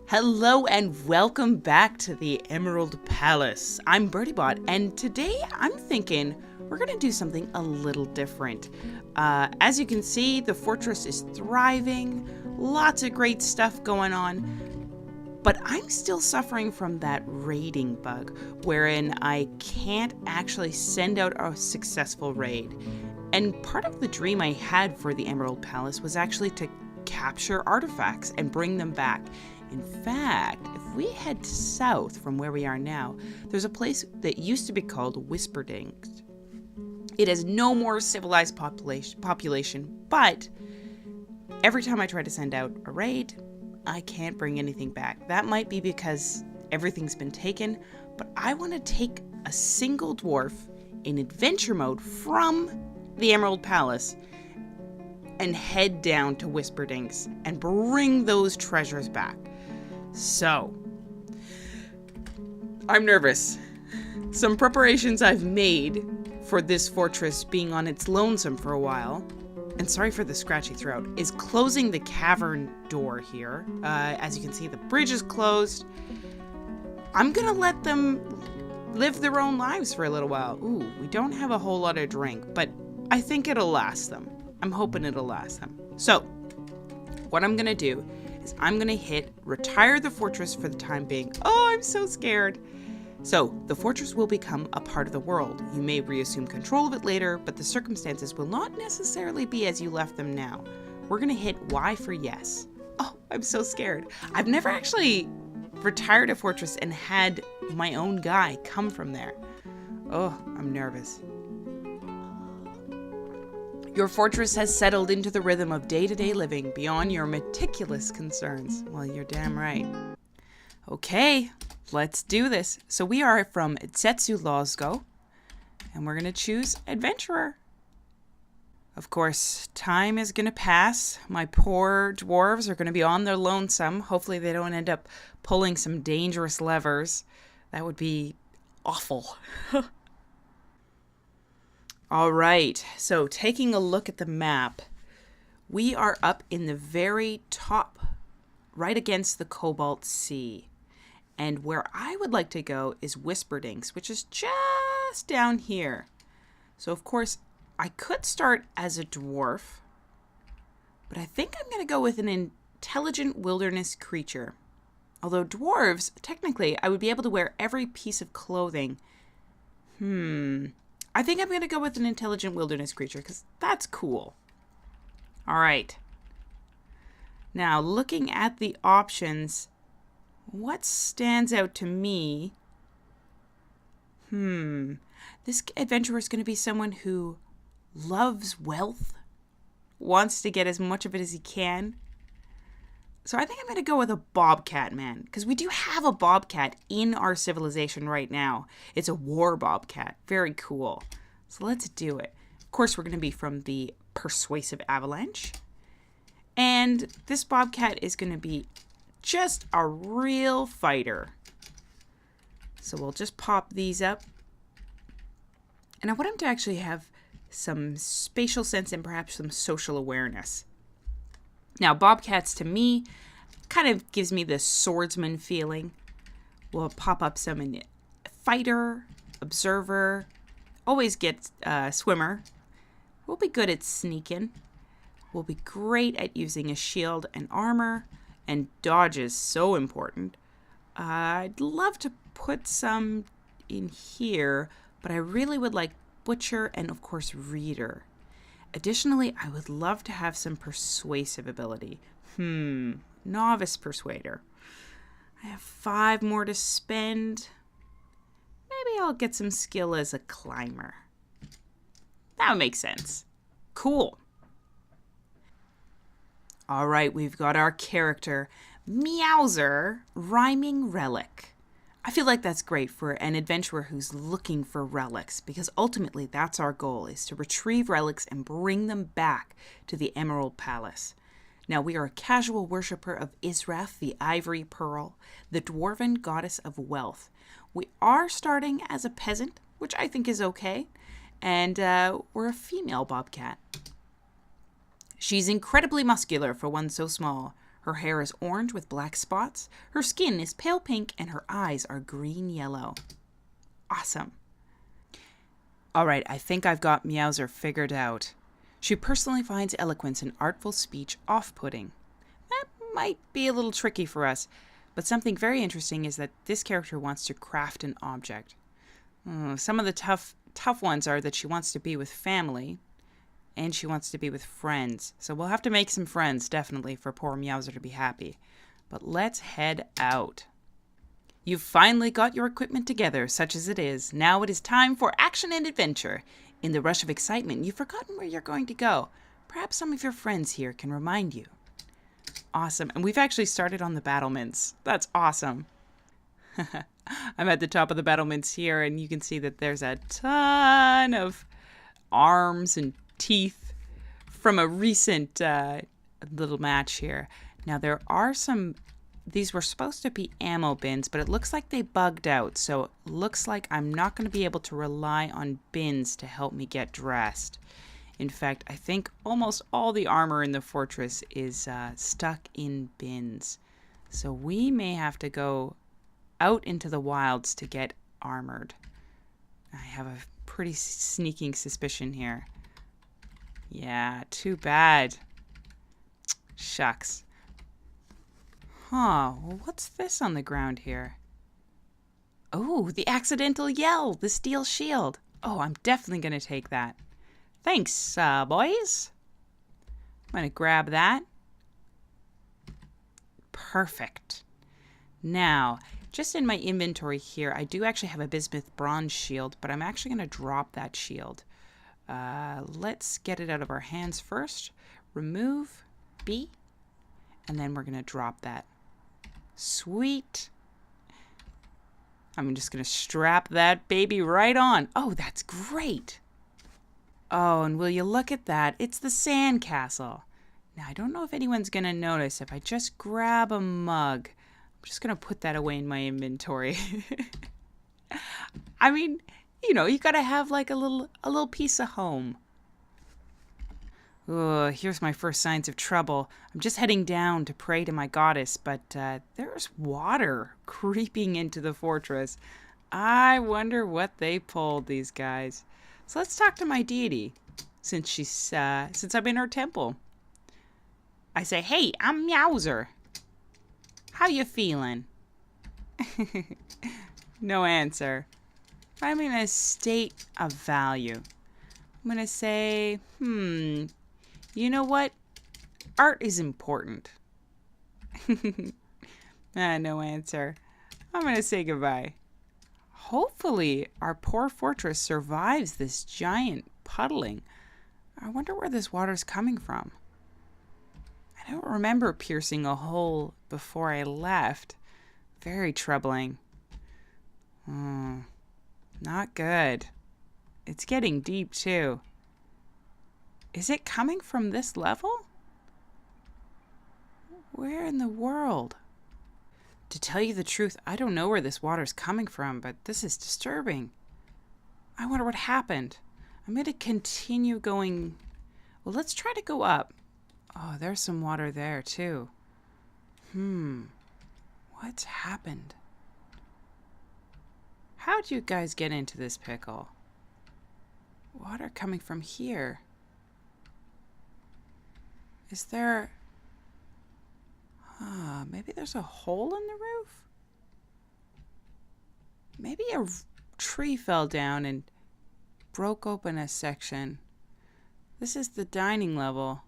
Hello and welcome back to the Emerald Palace. I'm Birdybot, and today I'm thinking we're going to do something a little different. As you can see, the fortress is thriving, lots of great stuff going on, but I'm still suffering from that raiding bug, wherein I can't actually send out a successful raid. And part of the dream I had for the Emerald Palace was actually to capture artifacts and bring them back. In fact, if we head south from where we are now, there's a place that used to be called Whisperdings. It has no more civilized population, but every time I try to send out a raid, I can't bring anything back. That might be because everything's been taken, but I want to take a single dwarf in adventure mode from the Emerald Palace and head down to Whisperdings and bring those treasures back. So, I'm nervous. Some preparations I've made for this fortress being on its lonesome for a while, and sorry for the scratchy throat, is closing the cavern door here. As you can see, the bridge is closed. I'm gonna let them live their own lives for a little while. Ooh, we don't have a whole lot of drink, but I think it'll last them. I'm hoping it'll last them. So, what I'm gonna do is I'm gonna hit retire the fortress for the time being. Oh, I'm so scared. So, the fortress will become a part of the world. You may reassume control of it later, but the circumstances will not necessarily be as you left them now. We're gonna hit Y for yes. Oh, I'm so scared. I've never actually retired a fortress and had my own guy come from there. Oh, I'm nervous. Your fortress has settled into the rhythm of day-to-day living beyond your meticulous concerns. Well, you're damn right. Okay, let's do this. So we are from Tsetsu Lozgo, and we're going to choose Adventurer. Of course, time is going to pass. My poor dwarves are going to be on their lonesome. Hopefully they don't end up pulling some dangerous levers. That would be awful. All right, so taking a look at the map, we are up in the very top, right against the Cobalt Sea. And where I would like to go is Whisperdings, which is just down here. So of course, I could start as a dwarf, but I think I'm going to go with an intelligent wilderness creature. Although dwarves, technically, I would be able to wear every piece of clothing. I think I'm going to go with an intelligent wilderness creature because that's cool. All right. Now, looking at the options, what stands out to me? This adventurer is going to be someone who loves wealth, wants to get as much of it as he can. So I think I'm going to go with a bobcat man, because we do have a bobcat in our civilization right now. It's a war bobcat. Very cool. So let's do it. Of course, we're going to be from the Persuasive Avalanche. And this bobcat is going to be just a real fighter. So we'll just pop these up. And I want him to actually have some spatial sense and perhaps some social awareness. Now, bobcats to me kind of gives me the swordsman feeling. We'll pop up some in fighter, observer, always get swimmer. We'll be good at sneaking. We'll be great at using a shield and armor, and dodge is so important. I'd love to put some in here, but I really would like butcher and of course reader. Additionally, I would love to have some persuasive ability. Novice persuader. I have 5 more to spend. Maybe I'll get some skill as a climber. That would make sense. Cool. All right, we've got our character, Meowser, Rhyming Relic. I feel like that's great for an adventurer who's looking for relics, because ultimately that's our goal, is to retrieve relics and bring them back to the Emerald Palace. Now, we are a casual worshiper of Israth, the Ivory Pearl, the dwarven goddess of wealth. We are starting as a peasant, which I think is okay, and we're a female bobcat. She's incredibly muscular for one so small. Her hair is orange with black spots. Her skin is pale pink and her eyes are green-yellow. Awesome. All right, I think I've got Meowser figured out. She personally finds eloquence and artful speech off-putting. That might be a little tricky for us, but something very interesting is that this character wants to craft an object. Some of the tough ones are that she wants to be with family, and she wants to be with friends. So we'll have to make some friends, definitely, for poor Meowser to be happy. But let's head out. You've finally got your equipment together, such as it is. Now it is time for action and adventure. In the rush of excitement, you've forgotten where you're going to go. Perhaps some of your friends here can remind you. Awesome. And we've actually started on the battlements. That's awesome. I'm at the top of the battlements here, and you can see that there's a ton of arms and teeth from a recent little match here. Now, there are some... These were supposed to be ammo bins, but it looks like they bugged out. So it looks like I'm not going to be able to rely on bins to help me get dressed. In fact, I think almost all the armor in the fortress is stuck in bins. So we may have to go out into the wilds to get armored. I have a pretty sneaking suspicion here. Yeah, too bad. Shucks. Huh, well, what's this on the ground here? Oh, the accidental yell, the steel shield. Oh, I'm definitely going to take that. Thanks, boys. I'm going to grab that. Perfect. Now, just in my inventory here, I do actually have a bismuth bronze shield, but I'm actually going to drop that shield. Let's get it out of our hands first. Remove B, and then we're going to drop that. Sweet. I'm just going to strap that baby right on. Oh, that's great. Oh, and will you look at that? It's the sandcastle. Now, I don't know if anyone's going to notice if I just grab a mug. I'm just going to put that away in my inventory. I mean, you know, you got to have like a little piece of home. Here's my first signs of trouble. I'm just heading down to pray to my goddess, but there's water creeping into the fortress. I wonder what they pulled, these guys. So let's talk to my deity, since I'm in her temple. I say, hey, I'm Meowser. How you feeling? No answer. I'm in a state of value. I'm going to say, you know what? Art is important. No answer. I'm going to say goodbye. Hopefully, our poor fortress survives this giant puddling. I wonder where this water's coming from. I don't remember piercing a hole before I left. Very troubling. Not good. It's getting deep, too. Is it coming from this level? Where in the world? To tell you the truth, I don't know where this water's coming from, but this is disturbing. I wonder what happened. I'm going to continue going. Well, let's try to go up. Oh, there's some water there, too. What's happened? How'd you guys get into this pickle? Water coming from here. Is there... maybe there's a hole in the roof? Maybe a tree fell down and broke open a section. This is the dining level.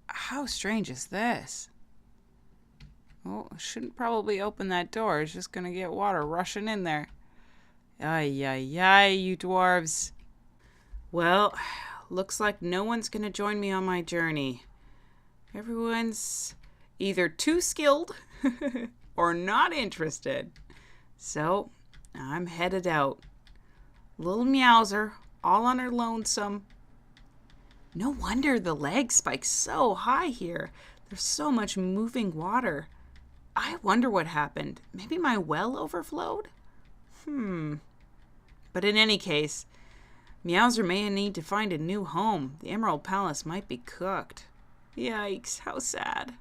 How strange is this? Oh, shouldn't probably open that door. It's just going to get water rushing in there. Ay, ay, ay, you dwarves. Well, looks like no one's going to join me on my journey. Everyone's either too skilled or not interested. So, I'm headed out. Little Meowser, all on her lonesome. No wonder the leg spikes so high here. There's so much moving water. I wonder what happened. Maybe my well overflowed? But in any case, Meowser may need to find a new home. The Emerald Palace might be cooked. Yikes, how sad.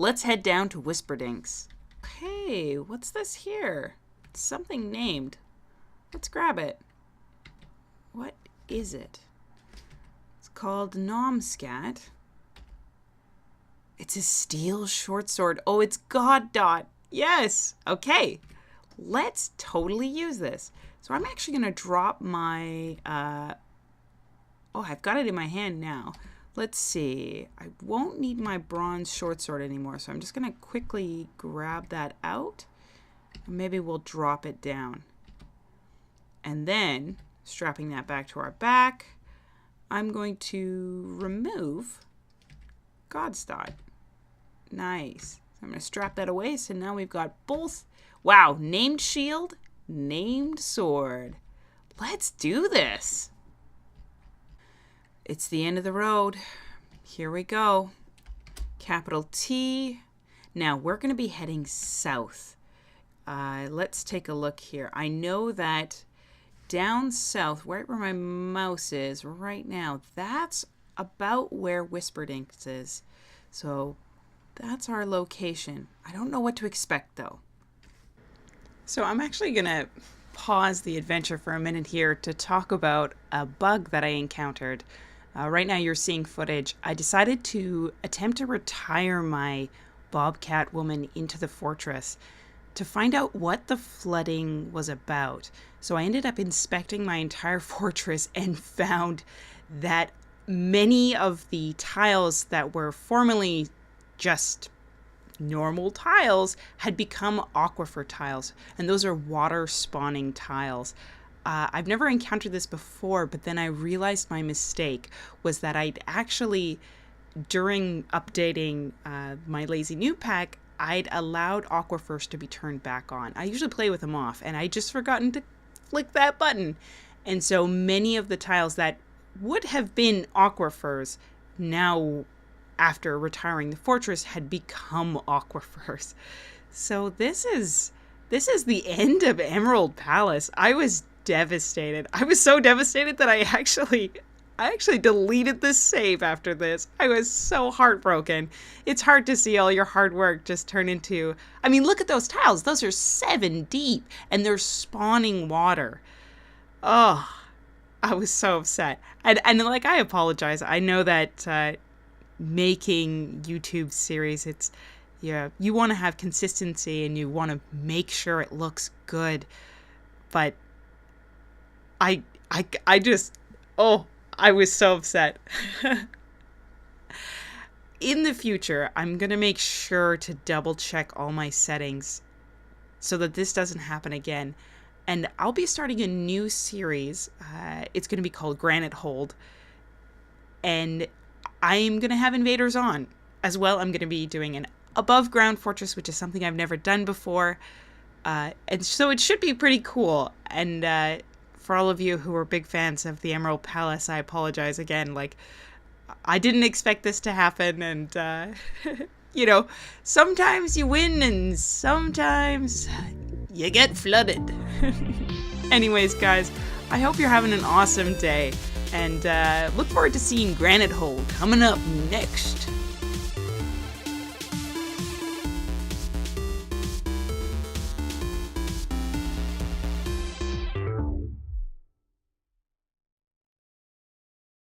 let's head down to Whisperdinks. Hey, what's this here? It's something named. Let's grab it. What is it? It's called Nomscat. It's a steel short sword. Oh, it's God Dot. Yes. Okay. Let's totally use this. So I'm actually going to drop my... Oh, I've got it in my hand now. Let's see. I won't need my bronze short sword anymore, so I'm just going to quickly grab that out. And maybe we'll drop it down. And then, strapping that back to our back, I'm going to remove God's Dot. Nice. So I'm going to strap that away, so now we've got both. Wow, named shield, named sword. Let's do this. It's the end of the road. Here we go. Capital T. Now we're going to be heading south. Let's take a look here. I know that down south, right where my mouse is right now, that's about where Whisperdinks is. So that's our location. I don't know what to expect though. So I'm actually going to pause the adventure for a minute here to talk about a bug that I encountered. Right now you're seeing footage. I decided to attempt to retire my Bobcat woman into the fortress to find out what the flooding was about. So I ended up inspecting my entire fortress and found that many of the tiles that were formerly just normal tiles had become aquifer tiles, and those are water spawning tiles. I've never encountered this before, but then I realized my mistake was that I'd actually, during updating my Lazy New Pack, I'd allowed aquifers to be turned back on. I usually play with them off, and I just forgotten to flick that button. And so many of the tiles that would have been aquifers now, after retiring the fortress, had become aquifers. So this is the end of Emerald Palace. I was devastated. I was so devastated that I actually deleted the save after this. I was so heartbroken. It's hard to see all your hard work just turn into... I mean, look at those tiles. Those are 7 deep, and they're spawning water. Oh, I was so upset. And like, I apologize. I know that making YouTube series, it's... Yeah, you want to have consistency and you want to make sure it looks good. But I just... Oh, I was so upset. In the future, I'm going to make sure to double check all my settings so that this doesn't happen again. And I'll be starting a new series. It's going to be called Granite Hold. And I'm going to have invaders on. As well, I'm going to be doing an above ground fortress, which is something I've never done before. And so it should be pretty cool. And for all of you who are big fans of the Emerald Palace, I apologize again. Like, I didn't expect this to happen, and you know, sometimes you win and sometimes you get flooded. Anyways, guys, I hope you're having an awesome day, and look forward to seeing Granite Hold coming up next.